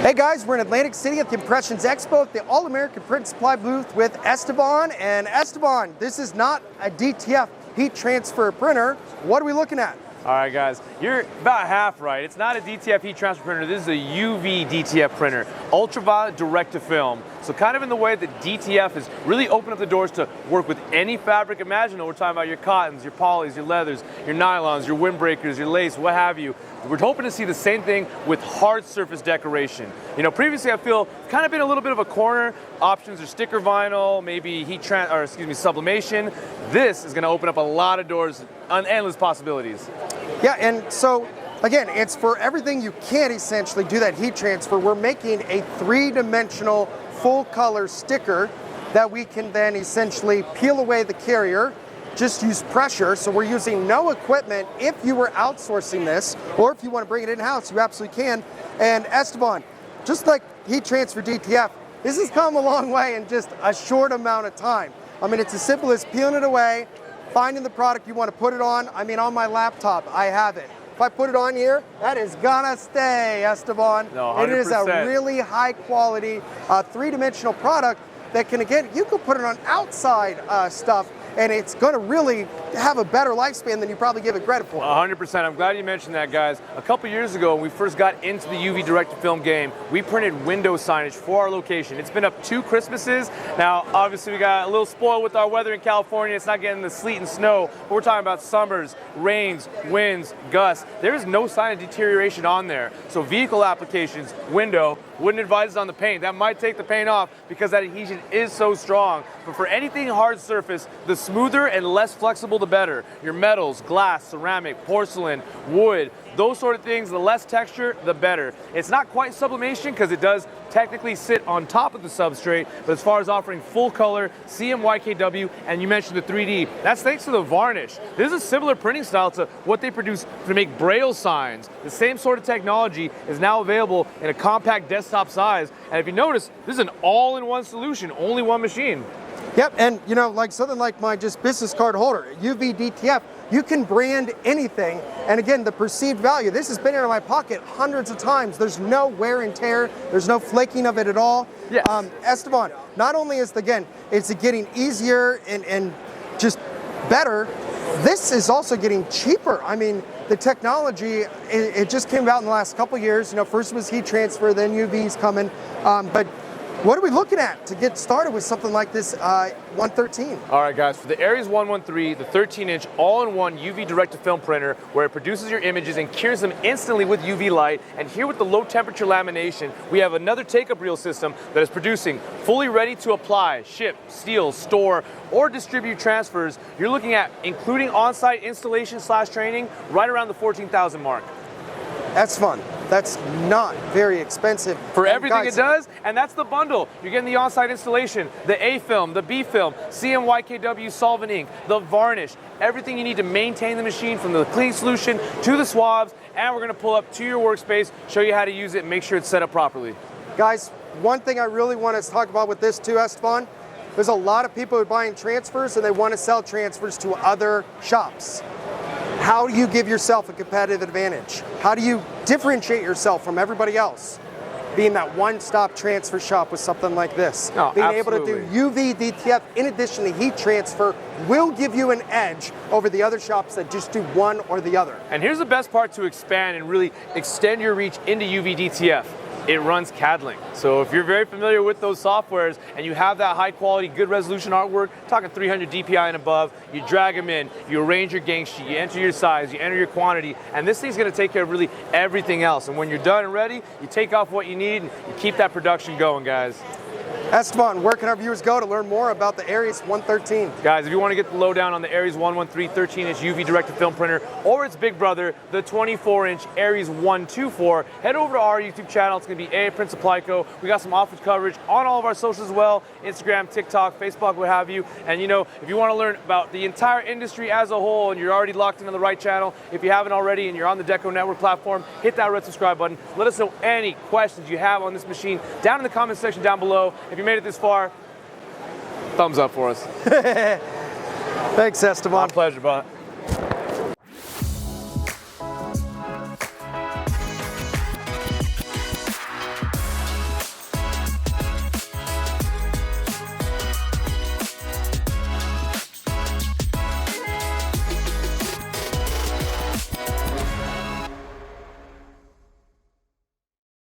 Hey guys, we're in Atlantic City at the Impressions Expo at the All-American Print Supply booth with Estevan. And Estevan, this is not a DTF heat transfer printer. What are we looking at? All right, guys, you're about half right. It's not a DTF heat transfer printer. This is a UV DTF printer, ultraviolet direct to film. So kind of in the way that DTF has really opened up the doors to work with any fabric imaginable. We're talking about your cottons, your polys, your leathers, your nylons, your windbreakers, your lace, what have you. We're hoping to see the same thing with hard surface decoration. You know, previously I feel kind of been a little bit of a corner. Options are sticker vinyl, maybe sublimation. This is going to open up a lot of doors, endless possibilities. Yeah, and so again, it's for everything you can't essentially do that heat transfer. We're making a three-dimensional full color sticker that we can then essentially peel away the carrier, just use pressure. So we're using no equipment. If you were outsourcing this, or if you want to bring it in-house, you absolutely can. And Estevan, just like heat transfer DTF, this has come a long way in just a short amount of time. I mean, it's as simple as peeling it away, finding the product you want to put it on. I mean, on my laptop, I have it. If I put it on here, that is gonna stay, Estevan. No, 100%. It is a really high quality, three-dimensional product that can, again, you can put it on outside stuff, and it's gonna really have a better lifespan than you probably give it credit for. 100%. I'm glad you mentioned that, guys. A couple years ago, when we first got into the UV direct-to-film game, we printed window signage for our location. It's been up 2 Christmases. Now, obviously, we got a little spoiled with our weather in California. It's not getting the sleet and snow, but we're talking about summers, rains, winds, gusts. There is no sign of deterioration on there. So vehicle applications, window, wouldn't advise it on the paint. That might take the paint off because that adhesion is so strong. But for anything hard surface, the smoother and less flexible the better. Your metals, glass, ceramic, porcelain, wood, those sort of things, the less texture, the better. It's not quite sublimation because it does technically sit on top of the substrate, but as far as offering full color, CMYKW, and you mentioned the 3D, that's thanks to the varnish. This is a similar printing style to what they produce to make Braille signs. The same sort of technology is now available in a compact desktop size, and if you notice, this is an all-in-one solution, only one machine. Yep, and you know, like something like my just business card holder, UV DTF, you can brand anything, and again, the perceived value, this has been in my pocket hundreds of times. There's no wear and tear, there's no flaking of it at all. Yes. Estevan, not only is, again, it's getting easier and just better, this is also getting cheaper. I mean, the technology, it just came out in the last couple years. You know, first was heat transfer, then UV's coming, but what are we looking at to get started with something like this 113? All right, guys, for the Aries 113, the 13-inch all-in-one UV direct-to-film printer where it produces your images and cures them instantly with UV light, and here with the low-temperature lamination, we have another take-up reel system that is producing fully ready to apply, ship, steal, store, or distribute transfers. You're looking at, including on-site installation/training, right around the $14,000 mark. That's fun. That's not very expensive. For and everything guys, it does, and that's the bundle. You're getting the on-site installation, the A film, the B film, CMYKW solvent ink, the varnish, everything you need to maintain the machine from the cleaning solution to the swabs, and we're gonna pull up to your workspace, show you how to use it, and make sure it's set up properly. Guys, one thing I really want to talk about with this too, Estevan, there's a lot of people who are buying transfers and they want to sell transfers to other shops. How do you give yourself a competitive advantage? How do you differentiate yourself from everybody else? Being that one-stop transfer shop with something like this. No, being absolutely. able to do UV DTF in addition to heat transfer will give you an edge over the other shops that just do one or the other. And here's the best part to expand and really extend your reach into UV DTF. It runs CAD link. So if you're very familiar with those softwares and you have that high quality, good resolution artwork, talking 300 DPI and above, you drag them in, you arrange your gang sheet, you enter your size, you enter your quantity, and this thing's gonna take care of really everything else. And when you're done and ready, you take off what you need and you keep that production going, guys. Estevan, where can our viewers go to learn more about the Aries 113? Guys, if you want to get the lowdown on the Aries 113 13-inch UV direct-to-film printer or its big brother, the 24-inch Aries 124, head over to our YouTube channel. It's going to be AA Print Supply Co. We got some office coverage on all of our socials as well, Instagram, TikTok, Facebook, what have you. And you know, if you want to learn about the entire industry as a whole and you're already locked into the right channel, if you haven't already and you're on the DecoNetwork platform, hit that red subscribe button. Let us know any questions you have on this machine down in the comment section down below. If you made it this far, thumbs up for us. Thanks, Estevan. My pleasure, bud.